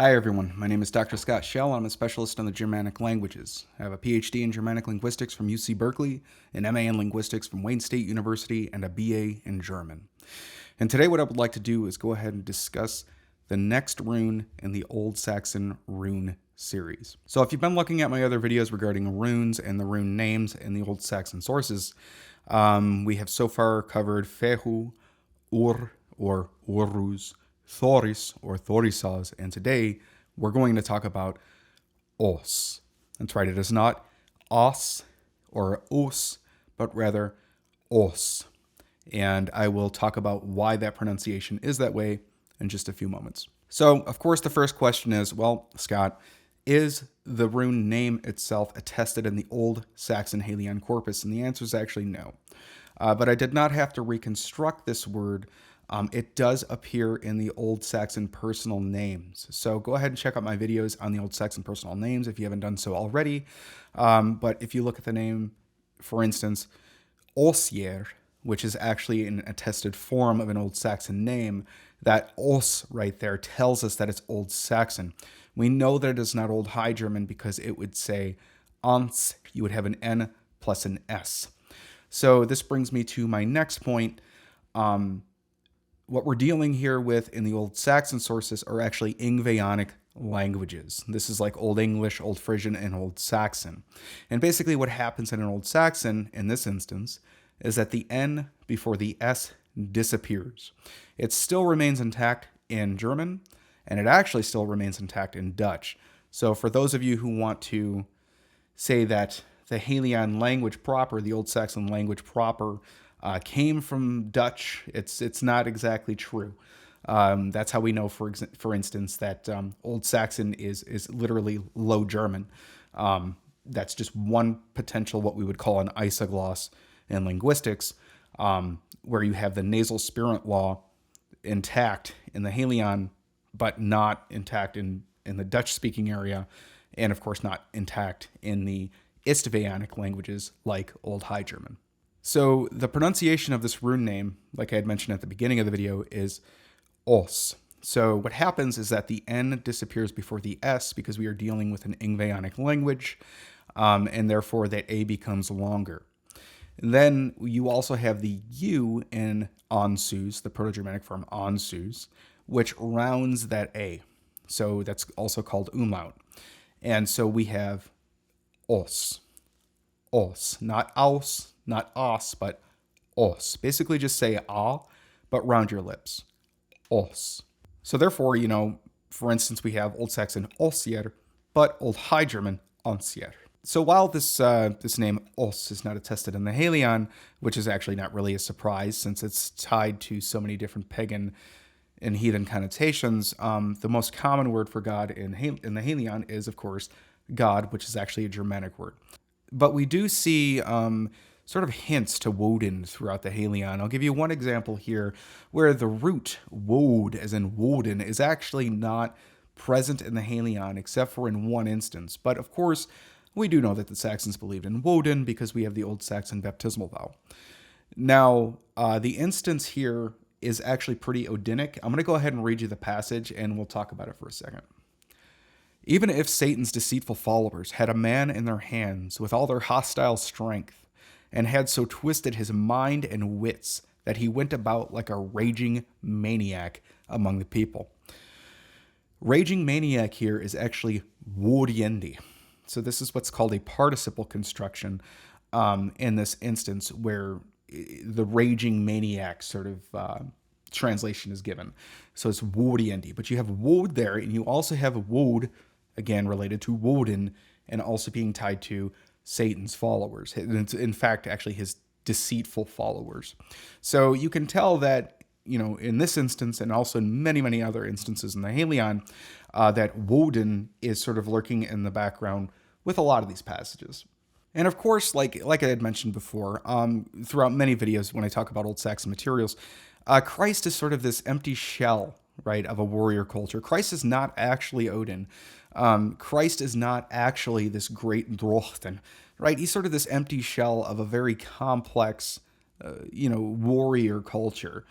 Hi everyone, my name is Dr. Scott Schell. I'm a specialist on the Germanic languages. I have a PhD in Germanic linguistics from UC Berkeley, an MA in linguistics from Wayne State University, and a BA in German. And today what I would like to do is go ahead and discuss the next rune in the Old Saxon rune series. So if you've been looking at my other videos regarding runes and the rune names in the Old Saxon sources, we have so far covered Fehu, Ur, or Uruz, Thoris or Thorisaz, and today we're going to talk about os. That's right, it is not os or os, but rather os. And I will talk about why that pronunciation is that way in just a few moments. So, of course, the first question is, well, Scott, is the rune name itself attested in the Old Saxon Heliand corpus? And the answer is actually no. But I did not have to reconstruct this word. It does appear in the Old Saxon personal names. So go ahead and check out my videos on the Old Saxon personal names if you haven't done so already. But if you look at the name, for instance, Osjer, which is actually an attested form of an Old Saxon name, that os right there tells us that it's Old Saxon. We know that it is not Old High German because it would say ans, you would have an N plus an S. So this brings me to my next point. What we're dealing here with in the Old Saxon sources are actually Ingvaeonic languages. This is like Old English, Old Frisian, and Old Saxon. And basically what happens in an Old Saxon, in this instance, is that the N before the S disappears. It still remains intact in German, and it actually still remains intact in Dutch. So for those of you who want to say that the Heliand language proper, the Old Saxon language proper, came from Dutch, it's not exactly true. That's how we know, for instance, that Old Saxon is literally Low German. That's just one potential, what we would call an isogloss in linguistics, where you have the nasal spirant law intact in the Heliand, but not intact in the Dutch-speaking area, and of course not intact in the Istvaeonic languages like Old High German. So the pronunciation of this rune name, like I had mentioned at the beginning of the video, is os. So what happens is that the N disappears before the S because we are dealing with an Ingvaeonic language, and therefore that A becomes longer. And then you also have the U in ANSUZ, the proto-germanic form ANSUZ, which rounds that A. So that's also called umlaut. And so we have os. Os, not aus, not os, but os. Basically just say ah, but round your lips. Os. So therefore, for instance, we have Old Saxon osjer, but Old High German ansjer. So while this name os is not attested in the Heliand, which is actually not really a surprise since it's tied to so many different pagan and heathen connotations, the most common word for God in the Heliand is, of course, God, which is actually a Germanic word. But we do see sort of hints to Odin throughout the Heliand. I'll give you one example here where the root wod, as in Odin, is actually not present in the Heliand except for in one instance. But of course, we do know that the Saxons believed in Odin because we have the Old Saxon baptismal vow. Now, the instance here is actually pretty Odinic. I'm going to go ahead and read you the passage and we'll talk about it for a second. Even if Satan's deceitful followers had a man in their hands with all their hostile strength, and had so twisted his mind and wits that he went about like a raging maniac among the people. Raging maniac here is actually wodiendi. So this is what's called a participle construction in this instance where the raging maniac sort of translation is given. So it's wodiendi, but you have wod there, and you also have wod, again related to Odin, and also being tied to Satan's followers. In fact, actually his deceitful followers. So you can tell that, in this instance and also in many, many other instances in the Heliand, that Odin is sort of lurking in the background with a lot of these passages. And of course, like I had mentioned before, throughout many videos when I talk about Old Saxon materials, Christ is sort of this empty shell, right, of a warrior culture. Christ is not actually Odin. Christ is not actually this great Drohtin, right? He's sort of this empty shell of a very complex, warrior culture.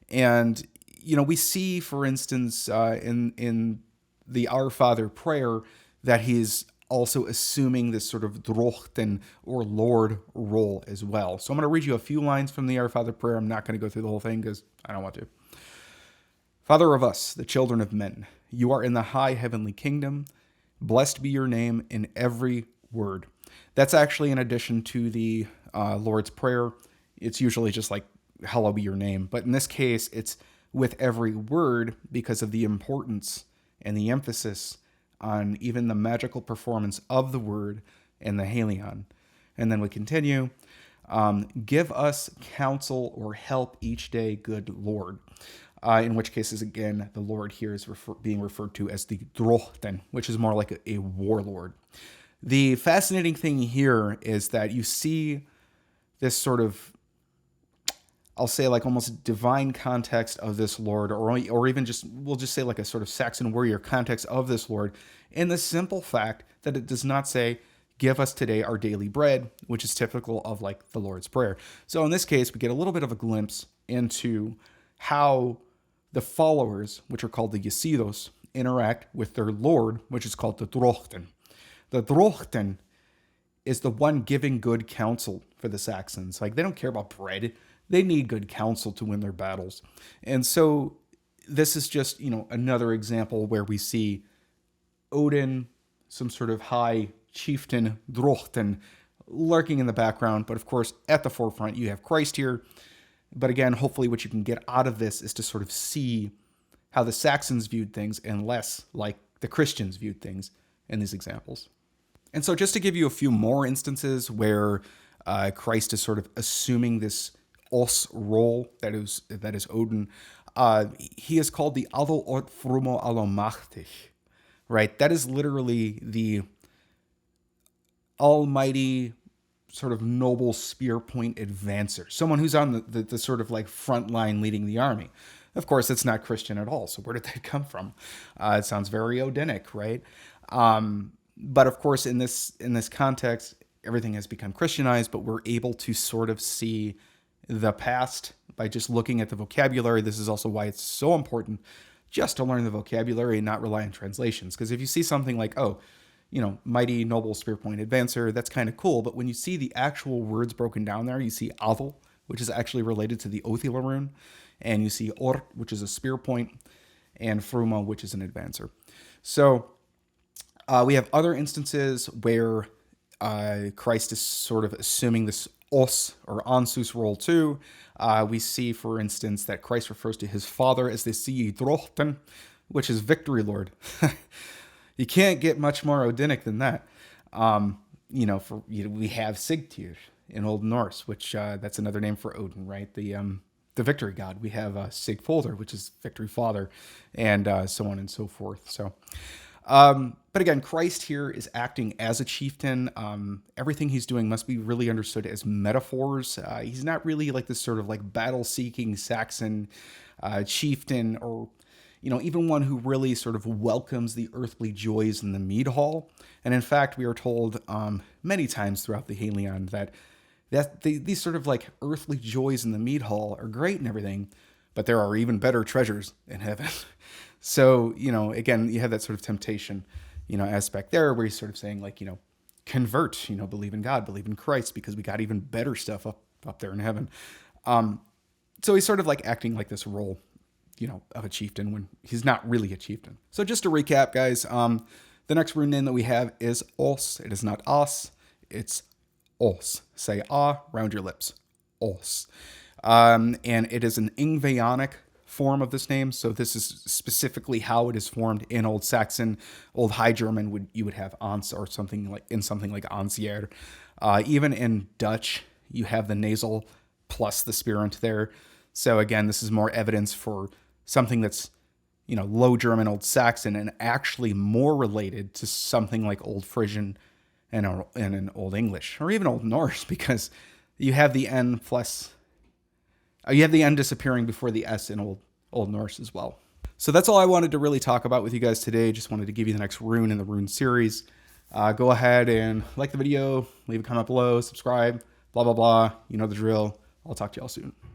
And, we see, for instance, in the Our Father prayer that he's also assuming this sort of Drohtin or Lord role as well. So I'm going to read you a few lines from the Our Father prayer. I'm not going to go through the whole thing because I don't want to. Father of us, the children of men, you are in the high heavenly kingdom. Blessed be your name in every word. That's actually in addition to the Lord's Prayer. It's usually just like, hallowed be your name. But in this case, it's with every word because of the importance and the emphasis on even the magical performance of the word and the Heliand. And then we continue. Give us counsel or help each day, good Lord. In which cases, again, the Lord here is being referred to as the Drohtin, which is more like a warlord. The fascinating thing here is that you see this sort of, I'll say like almost divine context of this Lord, or even just, we'll just say like a sort of Saxon warrior context of this Lord, in the simple fact that it does not say, give us today our daily bread, which is typical of like the Lord's Prayer. So in this case, we get a little bit of a glimpse into how the followers, which are called the Yesidos, interact with their Lord, which is called the Drohtin. The Drohtin is the one giving good counsel for the Saxons. Like, they don't care about bread. They need good counsel to win their battles. And so this is just, another example where we see Odin, some sort of high chieftain, Drohtin, lurking in the background. But of course, at the forefront, you have Christ here. But again, hopefully what you can get out of this is to sort of see how the Saxons viewed things and less like the Christians viewed things in these examples. And so just to give you a few more instances where Christ is sort of assuming this os role that is Odin, he is called the Ado ort frumo alomachtig, right? That is literally the almighty sort of noble spear point advancer, someone who's on the sort of like front line leading the army. Of course, it's not Christian at all. So where did that come from? It sounds very Odinic, right? But of course, in this context, everything has become Christianized, but we're able to sort of see the past by just looking at the vocabulary. This is also why it's so important just to learn the vocabulary and not rely on translations. Because if you see something like, mighty noble spear point advancer, that's kind of cool. But when you see the actual words broken down there, you see Adel, which is actually related to the Othila rune, and you see Ort, which is a spear point, and Fruma, which is an advancer. So we have other instances where Christ is sort of assuming this os or ANSUZ role too. We see, for instance, that Christ refers to his father as the Sie Drohtin, which is victory lord. You can't get much more Odinic than that. We have Sigtýr in Old Norse, which that's another name for Odin, right? The victory god. We have Sigfolder, which is victory father, and so on and so forth. So, but again, Christ here is acting as a chieftain. Everything he's doing must be really understood as metaphors. He's not really like this sort of like battle-seeking Saxon chieftain, or even one who really sort of welcomes the earthly joys in the mead hall. And in fact, we are told many times throughout the Heliand that these sort of like earthly joys in the mead hall are great and everything, but there are even better treasures in heaven. So, again, you have that sort of temptation, aspect there where he's sort of saying like, convert, believe in God, believe in Christ, because we got even better stuff up there in heaven. So he's sort of like acting like this role, of a chieftain when he's not really a chieftain. So just to recap, guys, the next rune name that we have is os. It is not as, it's os. Say ah, round your lips. Os. And it is an Ingvaeonic form of this name. So this is specifically how it is formed in Old Saxon. Old High German you would have ans or something like ansier. Even in Dutch, you have the nasal plus the spirant there. So again, this is more evidence for something that's, Low German, Old Saxon, and actually more related to something like Old Frisian and in Old English, or even Old Norse, because you have the N plus, you have the N disappearing before the S in Old Norse as well. So that's all I wanted to really talk about with you guys today. Just wanted to give you the next rune in the rune series. Go ahead and like the video, leave a comment below, subscribe, blah, blah, blah. You know the drill. I'll talk to y'all soon.